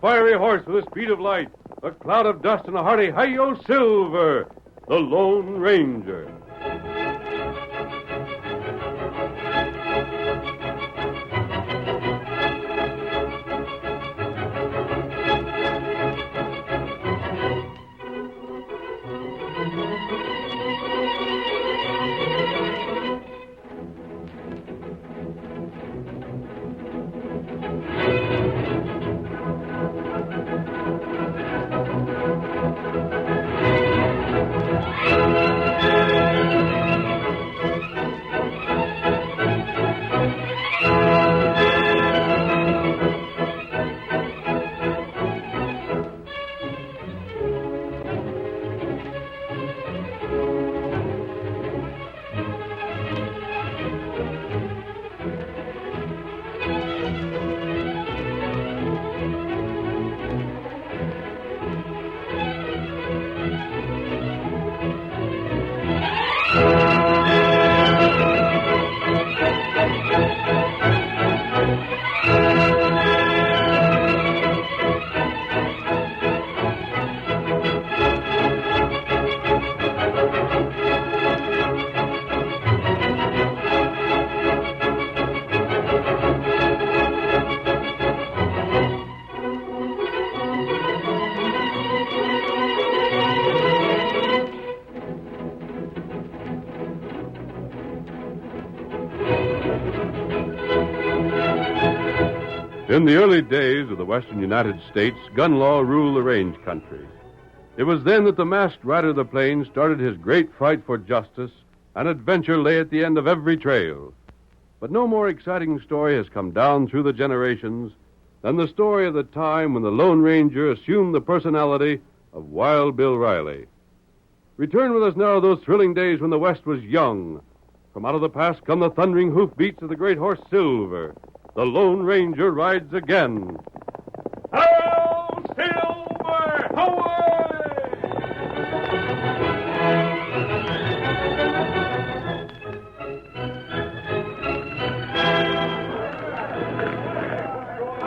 fiery horse with a speed of light, a cloud of dust, and a hearty hi-yo silver, the Lone Ranger. In the early days of the western United States, gun law ruled the range country. It was then that the masked rider of the plains started his great fight for justice, and adventure lay at the end of every trail. But no more exciting story has come down through the generations than the story of the time when the Lone Ranger assumed the personality of Wild Bill Riley. Return with us now to those thrilling days when the West was young. From out of the past come the thundering hoofbeats of the great horse Silver. The Lone Ranger rides again. Hail, Silver! Away!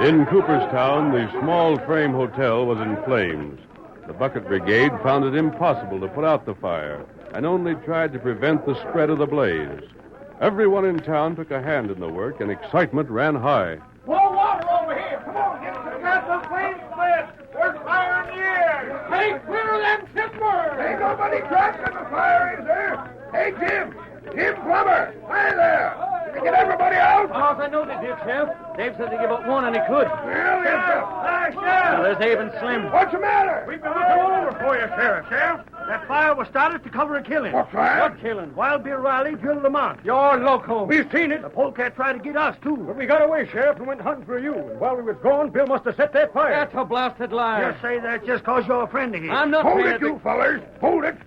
In Cooperstown, the small frame hotel was in flames. The bucket brigade found it impossible to put out the fire and only tried to prevent the spread of the blaze. Everyone in town took a hand in the work, and excitement ran high. More water over here. Come on, get some gas and flames lit. There's fire in the air. Hey, clear of them timbers. Ain't nobody trapped in the fire, is there? Hey, Jim Plummer. Hi there. Did you get everybody out? Oh, I know they did, Sheriff. Dave said to give up one, and he could. Well, yes, Well, there's Abe and Slim. What's the matter? We've been looking all over for you, Sheriff. That fire was started to cover a killing. What fire? What killing? Wild Bill Riley killed Lamont. You're loco. We've seen it. The polecat tried to get us, too. But we got away, Sheriff, and went hunting for you. And while we was gone, Bill must have set that fire. That's a blasted lie. Just say that just because you're a friend of his. I'm not Hold saying it, you fellers. Hold it.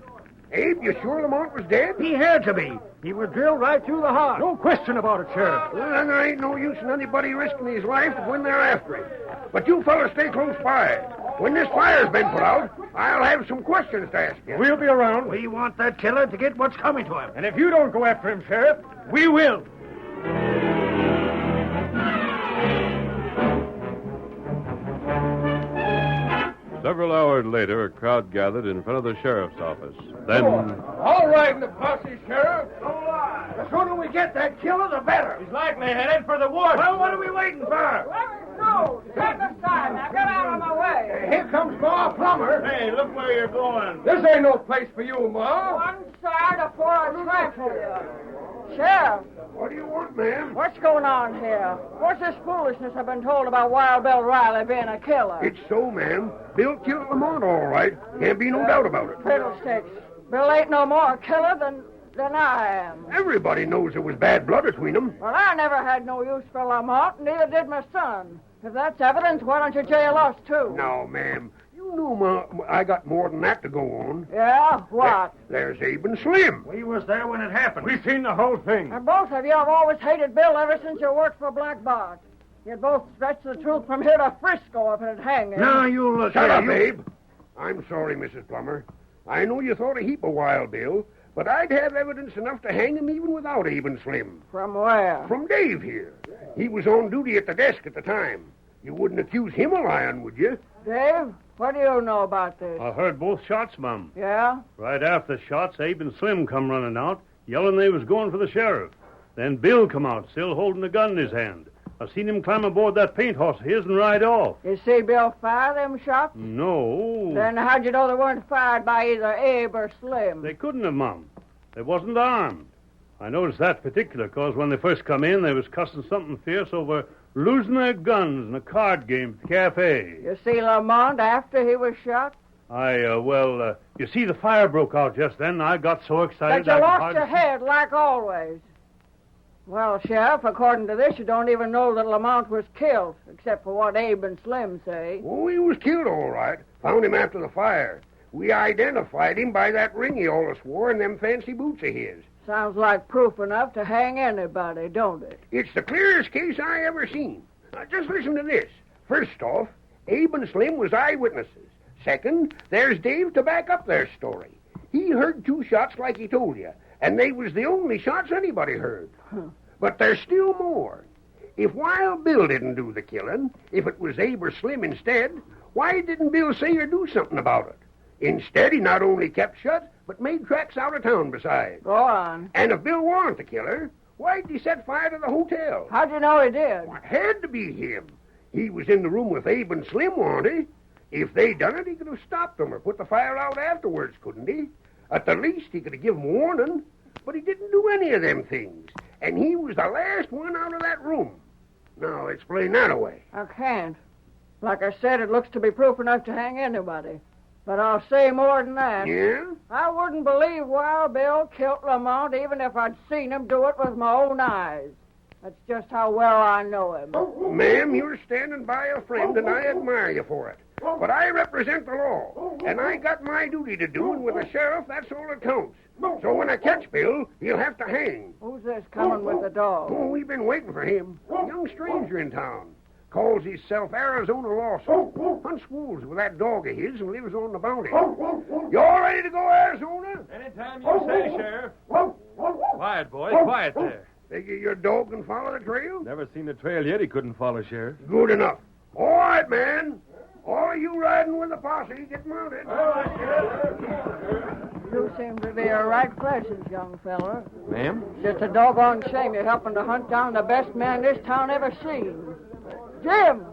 Abe, you sure Lamont was dead? He had to be. He was drilled right through the heart. No question about it, Sheriff. Well, then there ain't no use in anybody risking his life when they're after him. But you fellas stay close by. When this fire's been put out, I'll have some questions to ask you. We'll be around. We want that killer to get what's coming to him. And if you don't go after him, Sheriff, we will. Several hours later, a crowd gathered in front of the sheriff's office. Then... All right in the posse, Sheriff. The sooner we get that killer, the better. He's likely headed for the woods. Well, what are we waiting for? No, step aside. Now get out of my way. Here comes Ma Plummer. Hey, look where you're going. This ain't no place for you, Ma. One side before I trample you. Sheriff, What do you want, ma'am? what's going on here? What's this foolishness I've been told about Wild Bill Riley being a killer? It's so, ma'am. Bill killed Lamont, all right. Can't be no doubt about it. Fiddlesticks. Bill ain't no more a killer than I am. Everybody knows there was bad blood between them. Well, I never had no use for Lamont, and neither did my son. If that's evidence, why don't you jail us, too? No, ma'am. You know, Ma, I got more than that to go on. Yeah? What? There's Abe and Slim. We was there when it happened. We've seen the whole thing. And both of you have always hated Bill ever since you worked for Black Bart. You'd both stretch the truth from here to Frisco if it'd hang him. Now, you look Shut here, up, you- Abe. I'm sorry, Mrs. Plummer. I know you thought a heap of Wild Bill, but I'd have evidence enough to hang him even without Abe and Slim. From where? From Dave here. He was on duty at the desk at the time. You wouldn't accuse him of lying, would you? Dave, what do you know about this? I heard both shots, Mum. Yeah? Right after the shots, Abe and Slim come running out, yelling they was going for the sheriff. Then Bill come out, still holding the gun in his hand. I seen him climb aboard that paint horse of his and ride off. You see Bill fire them shots? No. Then how'd you know they weren't fired by either Abe or Slim? They couldn't have, Mum. They wasn't armed. I noticed that particular, because when they first come in, they was cussing something fierce over losing their guns in a card game at the cafe. You see Lamont after he was shot? You see, the fire broke out just then. I got so excited. But you lost your head, like always. Well, Sheriff, according to this, you don't even know that Lamont was killed, except for what Abe and Slim say. Oh, he was killed all right. Found him after the fire. We identified him by that ring he always wore and them fancy boots of his. Sounds like proof enough to hang anybody, don't it? It's the clearest case I ever seen. Now, just listen to this. First off, Abe and Slim was eyewitnesses. Second, there's Dave to back up their story. He heard 2 shots like he told you, and they was the only shots anybody heard. But there's still more. If Wild Bill didn't do the killing, if it was Abe or Slim instead, why didn't Bill say or do something about it? Instead, he not only kept shut, but made tracks out of town besides. Go on. And if Bill wasn't the killer, why'd he set fire to the hotel? How'd you know he did? Well, it had to be him. He was in the room with Abe and Slim, wasn't he? If they done it, he could have stopped them or put the fire out afterwards, couldn't he? At the least, he could have given warning. But he didn't do any of them things. And he was the last one out of that room. Now, explain that away. I can't. Like I said, it looks to be proof enough to hang anybody. But I'll say more than that. Yeah? I wouldn't believe Wild Bill killed Lamont even if I'd seen him do it with my own eyes. That's just how well I know him. Ma'am, you're standing by a friend, and I admire you for it. But I represent the law, and I got my duty to do, and with the sheriff, that's all that counts. So when I catch Bill, he'll have to hang. Who's this coming with the dog? Oh, we've been waiting for him. Young stranger in town. Calls himself Arizona Lawson. Hunts wolves with that dog of his and lives on the bounty. You all ready to go, Arizona? Anytime you say, Sheriff. Quiet, boys, quiet there. Figure your dog can follow the trail? Never seen the trail yet he couldn't follow, Sheriff. Good enough. All right, man. All of you riding with the posse, get mounted. You seem to be a right pleasant young fella. Ma'am? Just a doggone shame you're helping to hunt down the best man this town ever seen. Jim!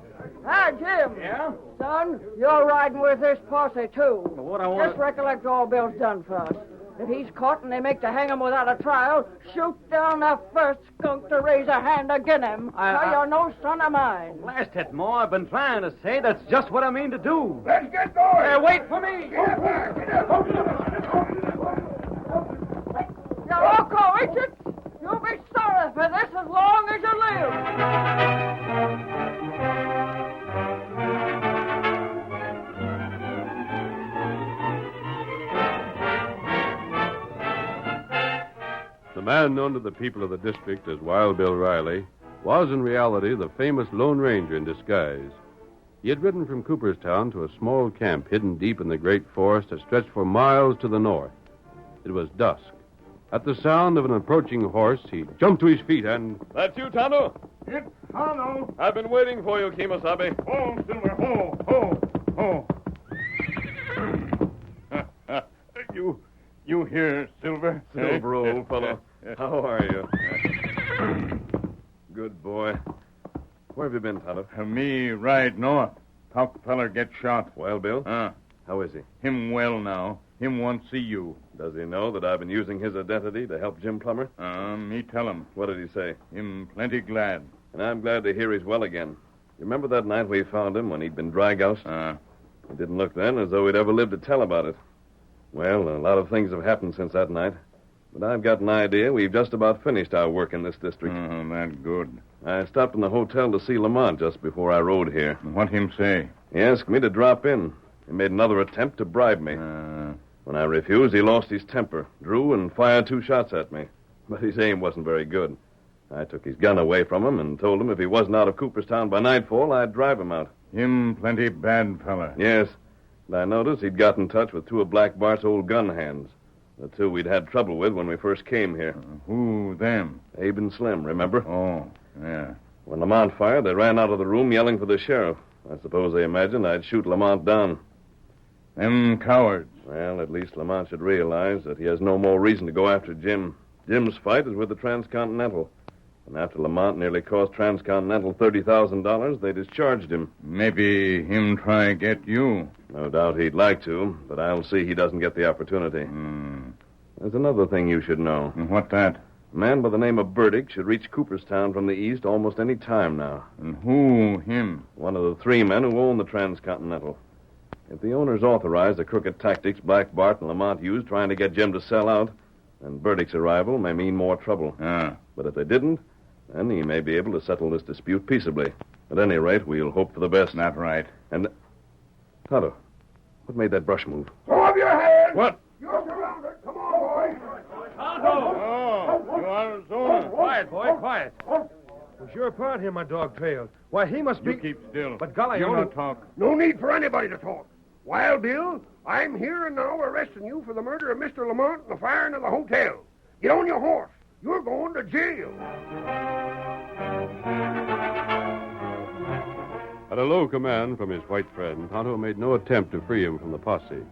Hi, Jim! Yeah? Son, you're riding with this posse, too. Well, what I want... Just recollect all Bill's done for us. If he's caught and they make to hang him without a trial, shoot down the first skunk to raise a hand agin him. So you're no son of mine. Blast it, Ma. I've been trying to say that's just what I mean to do. Let's get going. Wait for me. Get back. Get up. You loco idiots! You'll be sorry for this as long as you live. The man known to the people of the district as Wild Bill Riley was in reality the famous Lone Ranger in disguise. He had ridden from Cooperstown to a small camp hidden deep in the great forest that stretched for miles to the north. It was dusk. At the sound of an approaching horse, he jumped to his feet and... That's you, Tonto? It's Tonto. I've been waiting for you, Kemosabe. Ho, Silver, ho, ho, ho. You here, Silver? Silver, old fellow. How are you? Good boy. Where have you been, Tonto? Me ride north. Talk feller get shot. Well, Bill? How is he? Him well now. Him want see you. Does he know that I've been using his identity to help Jim Plummer? Me tell him. What did he say? Him plenty glad. And I'm glad to hear he's well again. You remember that night we found him when he'd been dry-goused? It didn't look then as though he'd ever lived to tell about it. Well, a lot of things have happened since that night. But I've got an idea we've just about finished our work in this district. That good. I stopped in the hotel to see Lamont just before I rode here. What him say? He asked me to drop in. He made another attempt to bribe me. When I refused, he lost his temper, drew, and fired 2 shots at me. But his aim wasn't very good. I took his gun away from him and told him if he wasn't out of Cooperstown by nightfall, I'd drive him out. Him plenty bad fella. Yes. And I noticed he'd got in touch with 2 of Black Bart's old gun hands. The 2 we'd had trouble with when we first came here. Who them? Abe and Slim, remember? Oh, yeah. When Lamont fired, they ran out of the room yelling for the sheriff. I suppose they imagined I'd shoot Lamont down. Them cowards. Well, at least Lamont should realize that he has no more reason to go after Jim. Jim's fight is with the Transcontinental. And after Lamont nearly cost Transcontinental $30,000, they discharged him. Maybe him try get you. No doubt he'd like to, but I'll see he doesn't get the opportunity. There's another thing you should know. What that? A man by the name of Burdick should reach Cooperstown from the east almost any time now. And who him? One of the 3 men who own the Transcontinental. If the owners authorize the crooked tactics Black Bart and Lamont used trying to get Jim to sell out, then Burdick's arrival may mean more trouble. But if they didn't, then he may be able to settle this dispute peaceably. At any rate, we'll hope for the best. Not right. And... Tonto, what made that brush move? Throw up your hands! What? You're surrounded. Come on, boys. Tonto! You Arizona. Quiet, boy, quiet. Was your part here, my dog trailed? Why, he must be... You keep still. But golly, you only... not talk. No need for anybody to talk. Wild Bill, I'm here and now arresting you for the murder of Mr. Lamont and the firing of the hotel. Get on your horse. You're going to jail. At a low command from his white friend, Tonto made no attempt to free him from the posse.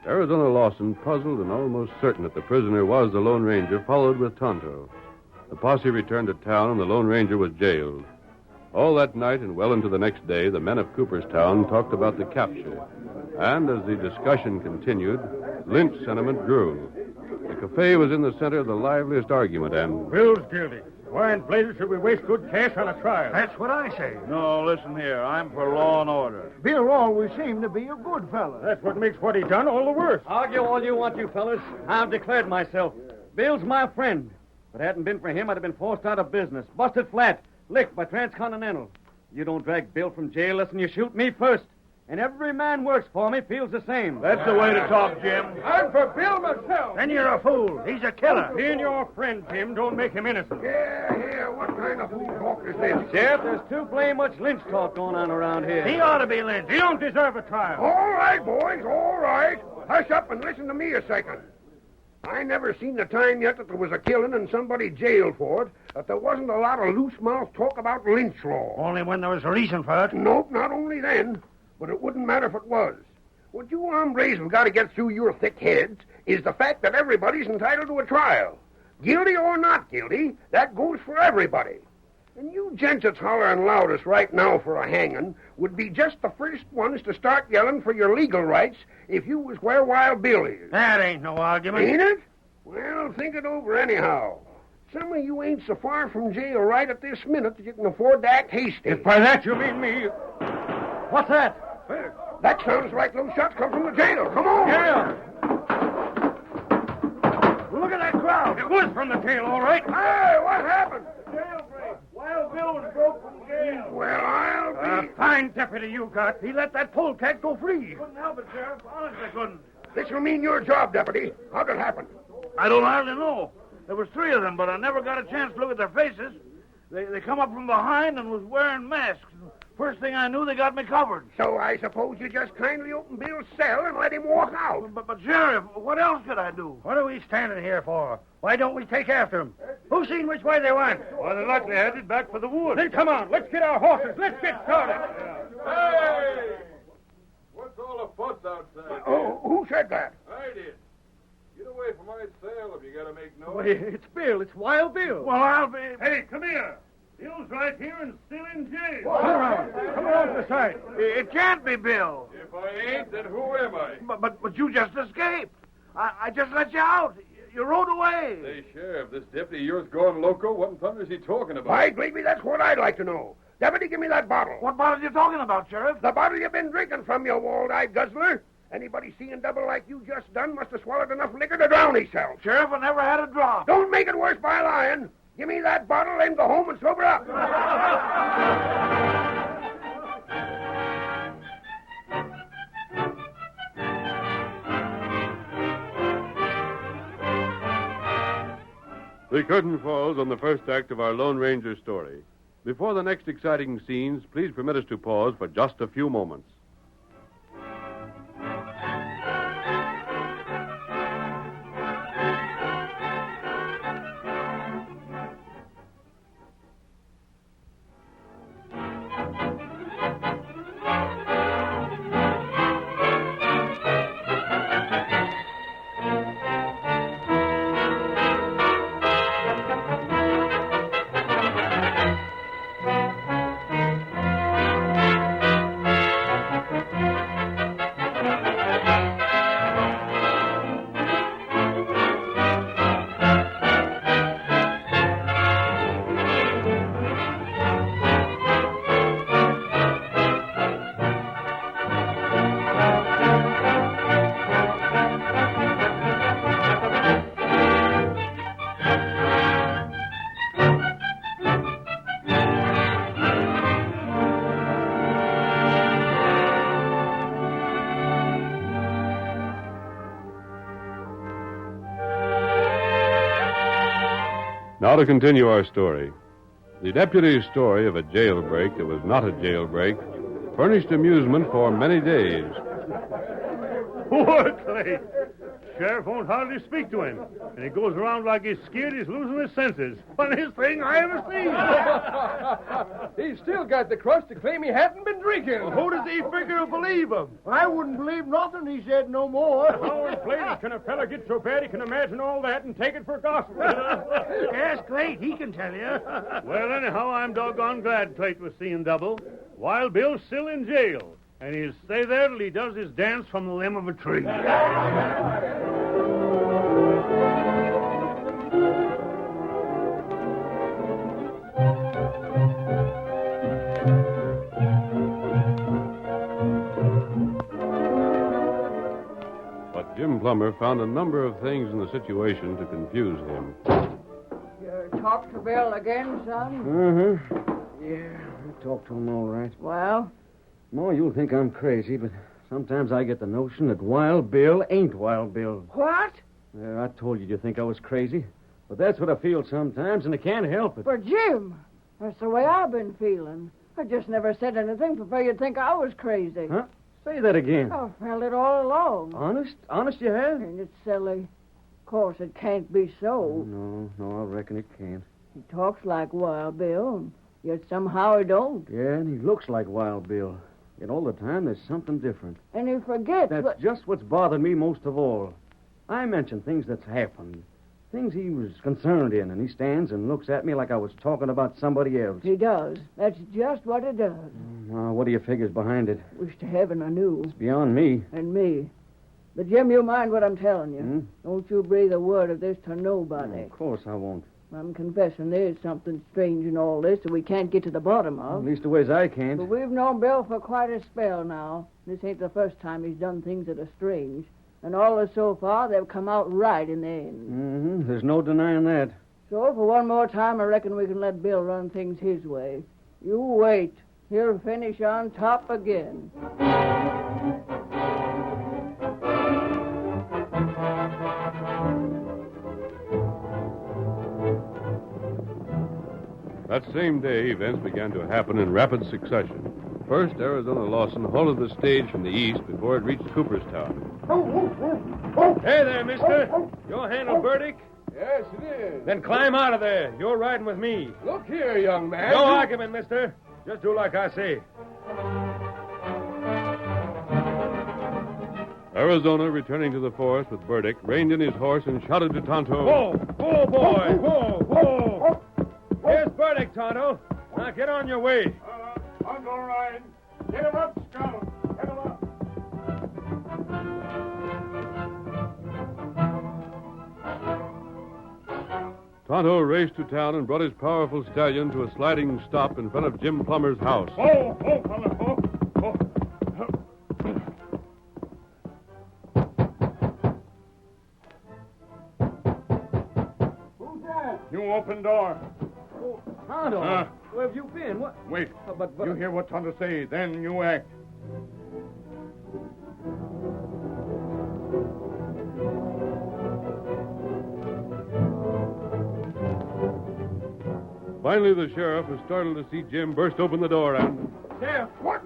Arizona Lawson, puzzled and almost certain that the prisoner was the Lone Ranger, followed with Tonto. The posse returned to town, and the Lone Ranger was jailed. All that night and well into the next day, the men of Cooperstown talked about the capture. And as the discussion continued, lynch sentiment grew. The cafe was in the center of the liveliest argument, and... Bill's guilty. Why in blazes should we waste good cash on a trial? That's what I say. No, listen here. I'm for law and order. Bill always seemed to be a good fellow. That's what makes what he done all the worse. Argue all you want, you fellas. I've declared myself. Bill's my friend. If it hadn't been for him, I'd have been forced out of business, busted flat, licked by Transcontinental. You don't drag Bill from jail less than you shoot me first. And every man works for me feels the same. That's the way to talk, Jim. I'm for Bill myself. Then you're a fool. He's a killer. He and your friend, Jim, don't make him innocent. Yeah, what kind of fool talk is this? Sheriff, there's too plain much lynch talk going on around here. He ought to be lynched. He don't deserve a trial. All right, boys, all right. Hush up and listen to me a second. I never seen the time yet that there was a killing and somebody jailed for it, that there wasn't a lot of loose-mouth talk about lynch law. Only when there was a reason for it. Nope, not only then, but it wouldn't matter if it was. What you hombres have got to get through your thick heads is the fact that everybody's entitled to a trial. Guilty or not guilty, that goes for everybody. And you gents that's hollering loudest right now for a hanging would be just the first ones to start yelling for your legal rights if you was where Wild Bill is. That ain't no argument. Ain't it? Well, think it over anyhow. Some of you ain't so far from jail right at this minute that you can afford to act hasty. If by that you mean me... What's that? That sounds like those shots come from the jail. Come on. Yeah. Look at that crowd. It was from the jail, all right. Hey, what happened? Jailbreak. Wild Bill was broke from jail. Well, I'll be... Fine deputy you got. He let that polecat go free. Couldn't help it, Sheriff. Honest, I couldn't. This'll mean your job, Deputy. How'd it happen? I don't hardly know. There was 3 of them, but I never got a chance to look at their faces. They come up from behind and was wearing masks. First thing I knew, they got me covered. So I suppose you just kindly opened Bill's cell and let him walk out. But Sheriff, what else could I do? What are we standing here for? Why don't we take after them? Who seen which way they went? Well, they're likely headed back for the woods. Then come on, let's get our horses. Let's get started. Hey! What's all the fuss outside? Oh, who said that? I did. Get away from my cell if you gotta make noise. Wait, it's Bill. It's Wild Bill. Well, I'll be... Hey, come here. Bill's right here and still in jail. Come around. Come around to the side. It can't be Bill. If I ain't, then who am I? But you just escaped. I just let you out. You rode away. Say, Sheriff, this deputy of yours going loco? What in thunder is he talking about? By gravy, that's what I'd like to know. Deputy, give me that bottle. What bottle are you talking about, Sheriff? The bottle you've been drinking from, you walled-eyed guzzler. Anybody seeing double like you just done must have swallowed enough liquor to drown himself. Sheriff, I never had a drop. Don't make it worse by lying. Give me that bottle and go home and sober up. The curtain falls on the first act of our Lone Ranger story. Before the next exciting scenes, please permit us to pause for just a few moments. Now to continue our story. The deputy's story of a jailbreak that was not a jailbreak furnished amusement for many days. Poor Clay. Sheriff won't hardly speak to him, and he goes around like he's scared he's losing his senses. Funniest thing I ever seen. He's still got the crust to claim he hadn't been drinking. Well, who does he figure to believe him? I wouldn't believe nothing he said no more. How inflated can a fella get so bad he can imagine all that and take it for gospel? Ask Clay, he can tell you. Well, anyhow, I'm doggone glad Clayt was seeing double. Wild Bill's still in jail, and he'll stay there till he does his dance from the limb of a tree. But Jim Plummer found a number of things in the situation to confuse him. You talked to Bill again, son? Uh-huh. Yeah, I talked to him all right. Well? Ma, you'll think I'm crazy, but sometimes I get the notion that Wild Bill ain't Wild Bill. What? Yeah, I told you you'd think I was crazy. But that's what I feel sometimes, and I can't help it. But, Jim, that's the way I've been feeling. I just never said anything for fear you'd think I was crazy. Huh? Say that again. I felt it all along. Honest? Honest you have? Ain't it silly? Of course, it can't be so. No, I reckon it can't. He talks like Wild Bill, and yet somehow he don't. Yeah, and he looks like Wild Bill. Yet all the time there's something different. And he forgets That's what... just what's bothered me most of all. I mention things that's happened, things he was concerned in, and he stands and looks at me like I was talking about somebody else. He does. That's just what he does. Now, what do you figure's behind it? Wish to heaven I knew. It's beyond me. And me. But, Jim, you mind what I'm telling you. Hmm? Don't you breathe a word of this to nobody. Of course I won't. I'm confessing there's something strange in all this that we can't get to the bottom of. At least the ways I can't. But we've known Bill for quite a spell now. This ain't the first time he's done things that are strange. And all this so far, they've come out right in the end. Mm-hmm. There's no denying that. So for one more time, I reckon we can let Bill run things his way. You wait. He'll finish on top again. That same day, events began to happen in rapid succession. First, Arizona Lawson halted the stage from the east before it reached Cooperstown. Hey there, mister. Your handle verdict? Yes, it is. Then climb out of there. You're riding with me. Look here, young man. No argument, mister. Just do like I say. Arizona, returning to the forest with Burdick, reined in his horse and shouted to Tonto. Whoa, whoa, boy. Whoa, whoa. Here's Burdick, Tonto. Now get on your way. I'm going to ride. Get him up, Scout. Get him up. Tonto raced to town and brought his powerful stallion to a sliding stop in front of Jim Plummer's house. Oh, fella, oh. Who's that? You open door. Oh, Tonto, where have you been? What? Wait. But You hear what Tonto say, then you act. Finally, the sheriff was startled to see Jim burst open the door and... Sheriff. What?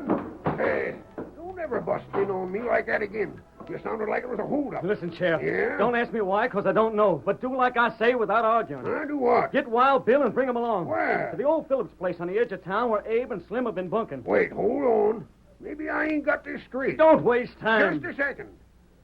Hey, don't ever bust in on me like that again. You sounded like it was a holdup. Listen, Sheriff. Yeah? Don't ask me why, because I don't know. But do like I say without arguing. I do what? Get Wild Bill and bring him along. Where? To the old Phillips place on the edge of town where Abe and Slim have been bunking. Wait, hold on. Maybe I ain't got this straight. Don't waste time. Just a second.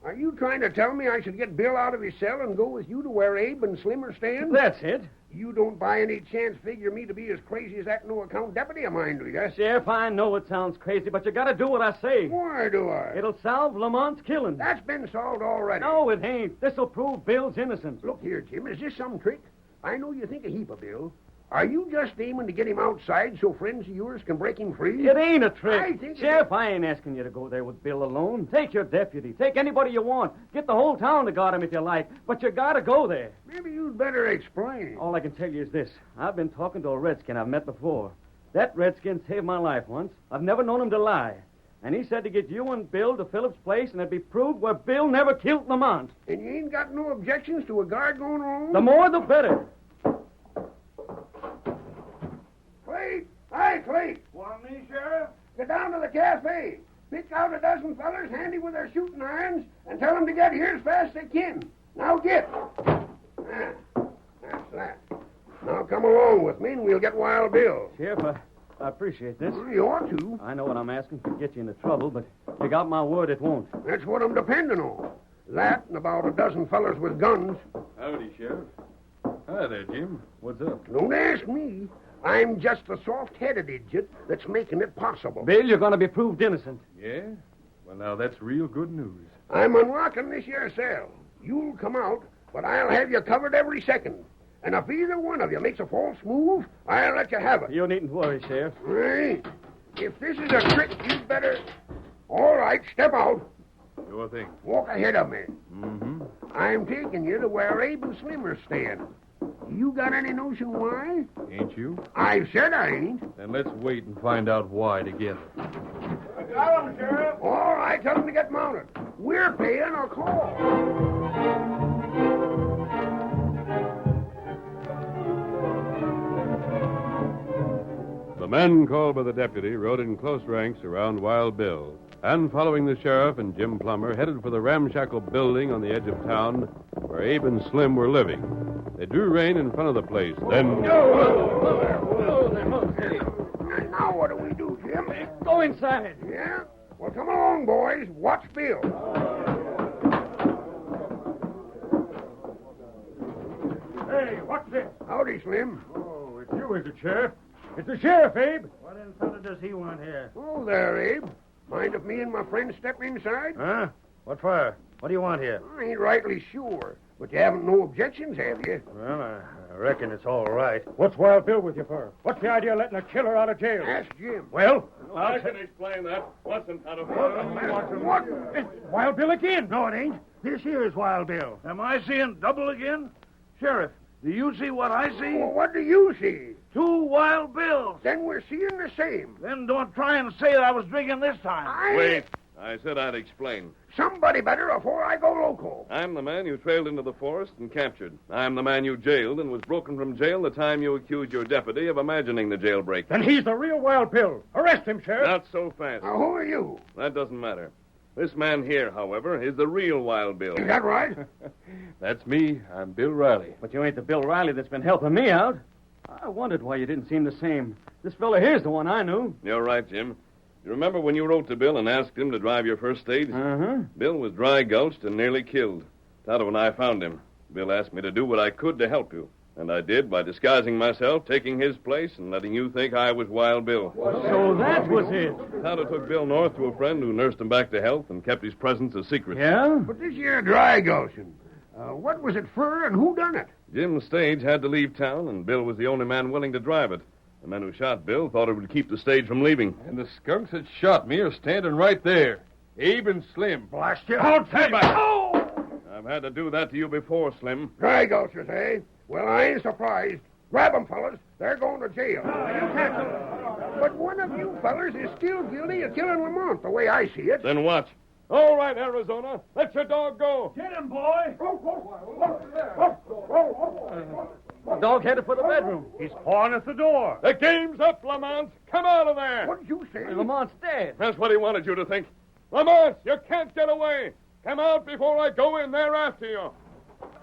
Are you trying to tell me I should get Bill out of his cell and go with you to where Abe and Slim are staying? That's it. You don't by any chance figure me to be as crazy as that no-account deputy of mine, do you? Sheriff, I know it sounds crazy, but you got to do what I say. Why do I? It'll solve Lamont's killing. That's been solved already. No, it ain't. This'll prove Bill's innocent. Look here, Jim. Is this some trick? I know you think a heap of Bill. Are you just aiming to get him outside so friends of yours can break him free? It ain't a trick. I think Sheriff, I ain't asking you to go there with Bill alone. Take your deputy. Take anybody you want. Get the whole town to guard him if you like. But you got to go there. Maybe you'd better explain. All I can tell you is this. I've been talking to a redskin I've met before. That redskin saved my life once. I've never known him to lie. And he said to get you and Bill to Phillips' place, and it'd be proved where Bill never killed Lamont. And you ain't got no objections to a guard going on? The more, the better. down to the cafe. Pick out a dozen fellers handy with their shooting irons and tell them to get here as fast as they can. Now get. That's that. Now come along with me and we'll get Wild Bill. Sheriff, I appreciate this. You ought to. I know what I'm asking could get you into trouble, but you got my word it won't. That's what I'm depending on. That and about a dozen fellers with guns. Howdy, Sheriff. Hi there, Jim. What's up? Don't ask me. I'm just the soft-headed idiot that's making it possible. Bill, you're going to be proved innocent. Yeah? Well, now, that's real good news. I'm unlocking this here cell. You'll come out, but I'll have you covered every second. And if either one of you makes a false move, I'll let you have it. You needn't worry, Sheriff. Hey, if this is a trick, you'd better... All right, step out. Sure thing. Walk ahead of me. Mm-hmm. I'm taking you to where Abe and Slim are staying. You got any notion why? Ain't you? I've said I ain't. Then let's wait and find out why together. I got him, Sheriff. All right, tell them to get mounted. We're paying a call. The men called by the deputy rode in close ranks around Wild Bill, and following the sheriff and Jim Plummer, headed for the ramshackle building on the edge of town where Abe and Slim were living. They drew rein in front of the place, then... Now what do we do, Jim? Go inside. Yeah? Well, come along, boys. Watch Bill. Hey, what's this? Howdy, Slim. Oh, it's you, is it, Sheriff? It's the sheriff, Abe. What in thunder does he want here? Oh, there, Abe. Mind if me and my friend step inside? Huh? What for? What do you want here? I ain't rightly sure, but you haven't no objections, have you? Well, I reckon it's all right. What's Wild Bill with you for? What's the idea of letting a killer out of jail? Ask Jim. Well? I can explain that. What's the matter? What? It's Wild Bill again. No, it ain't. This here is Wild Bill. Am I seeing double again? Sheriff, do you see what I see? Well, what do you see? 2 Wild Bills. Then we're seeing the same. Then don't try and say that I was drinking this time. Wait. I said I'd explain. Somebody better before I go loco. I'm the man you trailed into the forest and captured. I'm the man you jailed and was broken from jail the time you accused your deputy of imagining the jailbreak. Then he's the real Wild Bill. Arrest him, Sheriff. Not so fast. Now, who are you? That doesn't matter. This man here, however, is the real Wild Bill. Is that right? That's me. I'm Bill Riley. But you ain't the Bill Riley that's been helping me out. I wondered why you didn't seem the same. This fella here's the one I knew. You're right, Jim. You remember when you wrote to Bill and asked him to drive your first stage? Uh-huh. Bill was dry gulched and nearly killed. Tonto when I found him. Bill asked me to do what I could to help you. And I did by disguising myself, taking his place, and letting you think I was Wild Bill. So that was it. Tonto took Bill north to a friend who nursed him back to health and kept his presence a secret. Yeah? But this here dry gulching, what was it for and who done it? Jim's stage had to leave town, and Bill was the only man willing to drive it. The men who shot Bill thought it would keep the stage from leaving. And the skunks that shot me are standing right there. Abe and Slim. Blast you. Don't take me. I've had to do that to you before, Slim. Dry gulchers, eh? Well, I ain't surprised. Grab 'em, fellas. They're going to jail. You can't. But one of you fellers is still guilty of killing Lamont, the way I see it. Then watch. All right, Arizona. Let your dog go. Get him, boy. The dog headed for the bedroom. He's pawing at the door. The game's up, Lamont. Come out of there. What did you say? Lamont's dead. That's what he wanted you to think. Lamont, you can't get away. Come out before I go in there after you.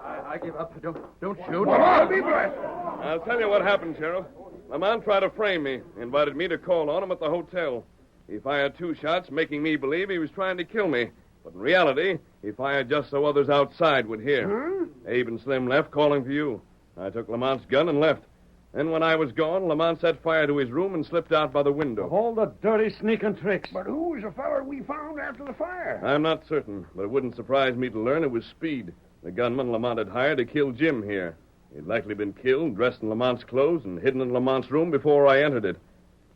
I give up. Don't shoot. Well, I'll be blessed. I'll tell you what happened, Sheriff. Lamont tried to frame me. He invited me to call on him at the hotel. He fired 2 shots, making me believe he was trying to kill me. But in reality, he fired just so others outside would hear. Huh? Abe and Slim left calling for you. I took Lamont's gun and left. Then when I was gone, Lamont set fire to his room and slipped out by the window. Of all the dirty sneaking tricks. But who was the feller we found after the fire? I'm not certain, but it wouldn't surprise me to learn it was Speed, the gunman Lamont had hired to kill Jim here. He'd likely been killed, dressed in Lamont's clothes, and hidden in Lamont's room before I entered it.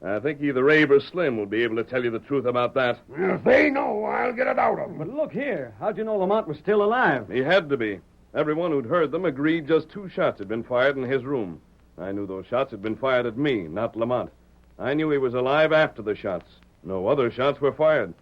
I think either Abe or Slim will be able to tell you the truth about that. Well, if they know, I'll get it out of them. But look here. How'd you know Lamont was still alive? He had to be. Everyone who'd heard them agreed just 2 shots had been fired in his room. I knew those shots had been fired at me, not Lamont. I knew he was alive after the shots. No other shots were fired.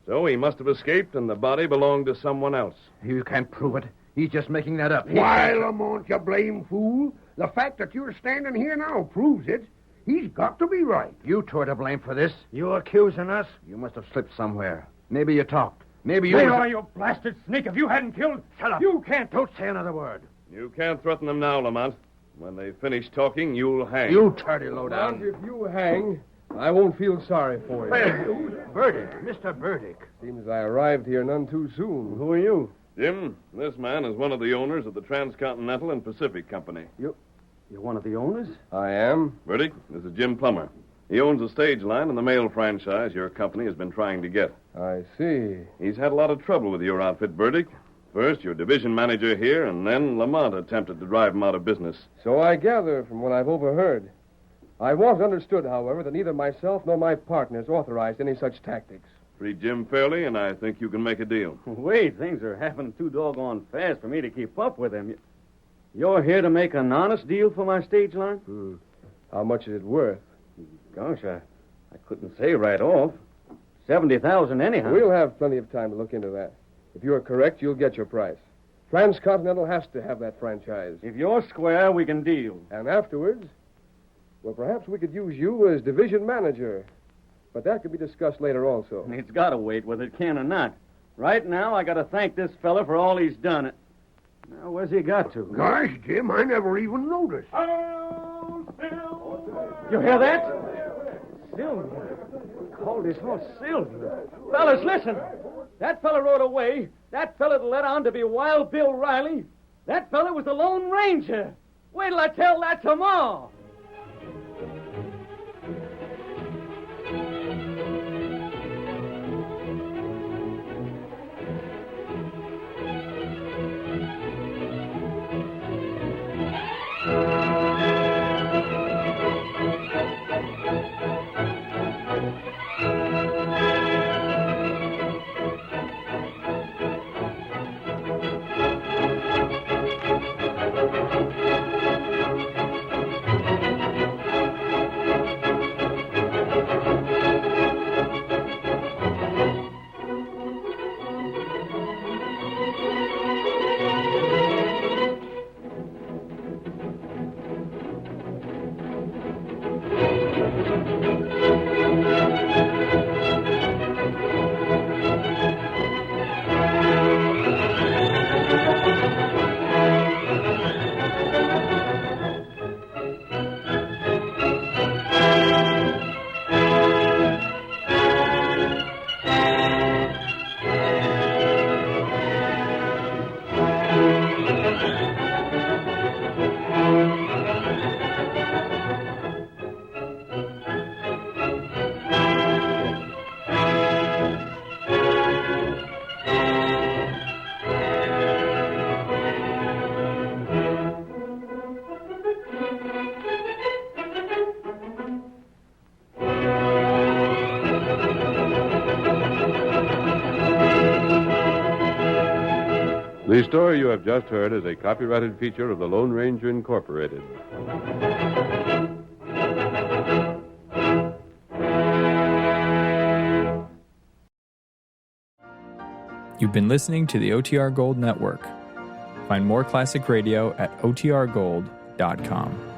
So he must have escaped, and the body belonged to someone else. You can't prove it. He's just making that up. Why, Lamont, you blame fool. The fact that you're standing here now proves it. He's got to be right. You two are to blame for this. You accusing us? You must have slipped somewhere. Maybe you talked. Maybe you... They are, you blasted sneak. If you hadn't killed... Shut up. You can't... Don't say another word. You can't threaten them now, Lamont. When they finish talking, you'll hang. You dirty lowdown. If you hang, I won't feel sorry for you. Burdick, Mr. Burdick. Seems I arrived here none too soon. Who are you? Jim, this man is one of the owners of the Transcontinental and Pacific Company. You're one of the owners? I am. Burdick, this is Jim Plummer. He owns a stage line and the mail franchise your company has been trying to get. I see. He's had a lot of trouble with your outfit, Burdick. First, your division manager here, and then Lamont attempted to drive him out of business. So I gather from what I've overheard. I was understood, however, that neither myself nor my partners authorized any such tactics. Treat Jim fairly, and I think you can make a deal. Wait, things are happening too doggone fast for me to keep up with them. You're here to make an honest deal for my stage line? How much is it worth? Gosh, I couldn't say right off. 70,000 anyhow. We'll have plenty of time to look into that. If you're correct, you'll get your price. Transcontinental has to have that franchise. If you're square, we can deal. And afterwards, well, perhaps we could use you as division manager. But that could be discussed later also. It's got to wait, whether it can or not. Right now, I got to thank this fella for all he's done. Now, where's he got to? Gosh, Jim, I never even noticed. You hear that? Silver. Called his horse Silver. Fellas, listen. That fella rode away. That fella that led on to be Wild Bill Riley. That fella was the Lone Ranger. Wait till I tell that to Ma. The story you have just heard is a copyrighted feature of the Lone Ranger Incorporated. You've been listening to the OTR Gold Network. Find more classic radio at otrgold.com.